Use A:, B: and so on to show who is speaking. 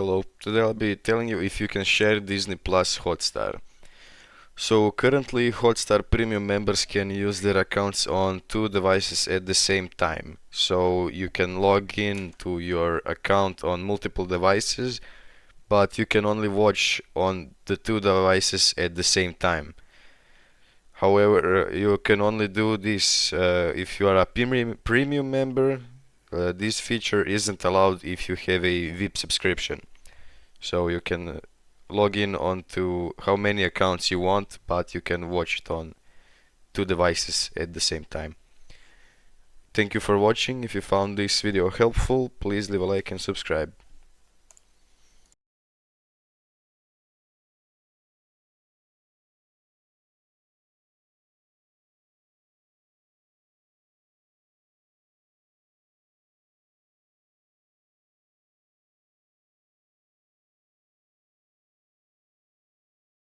A: Hello, today I'll be telling you if you can share Disney Plus Hotstar. So currently Hotstar premium members can use their accounts on two devices at the same time. So you can log in to your account on multiple devices, but you can only watch on the two devices at the same time. However, you can only do this if you are a premium member. This feature isn't allowed if you have a VIP subscription. So you can log in onto how many accounts you want, but you can watch it on two devices at the same time. Thank you for watching. If you found this video helpful, please leave a like and subscribe.